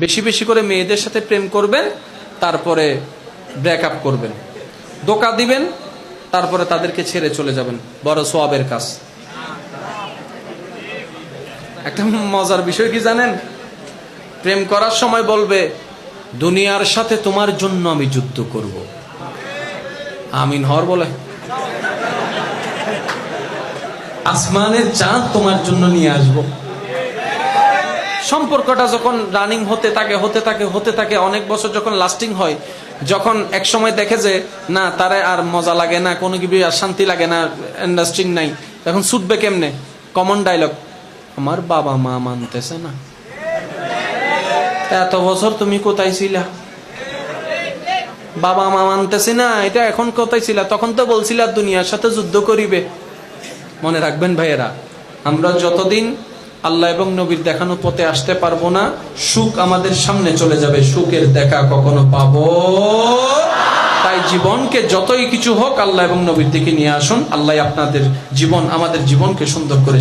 বেশি বেশি করে মেয়েদের সাথে প্রেম করবেন, তারপরে ব্রেকআপ করবেন, ধোঁকা দিবেন, তারপরে তাদেরকে ছেড়ে চলে যাবেন। বড় সওয়াবের কাজ। একটা মজার বিষয় কি জানেন? প্রেম করার সময় বলবে, দুনিয়ার সাথে তোমার জন্য আমি যুদ্ধ করব। আমিন হর বলে, আসমানের চাঁদ তোমার জন্য নিয়ে আসবো। সম্পর্কটা যখন রানিং হতে থাকে অনেক বছর যখন লাস্টিং হয়, যখন এক সময় দেখে যে না তারে আর মজা লাগে না, কোনো কিছু আর শান্তি লাগে না, ইন্ডাস্ট্রিং নাই, এখন ছুটবে কেমনে? কমন ডায়লগ, আমার বাবা মা মানতেছে না। এত বছর তুমি কোথায় ছিলা? বাবা মা মানতেছে না, এটা এখন কোথায় ছিলা? তখন তো বলছিলা দুনিয়ার সাথে যুদ্ধ করিবে। মনে রাখবেন ভাইয়েরা, আমরা যতদিন আল্লাহ এবং নবীর দেখানো পথে আসতে পারবো না, সুখ আমাদের সামনে চলে যাবে, সুখের দেখা কখনো পাবো। তাই জীবনকে যতই কিছু হোক আল্লাহ এবং নবীর দিকে নিয়ে আসুন। আল্লাহ আপনাদের জীবন, আমাদের জীবনকে সুন্দর করে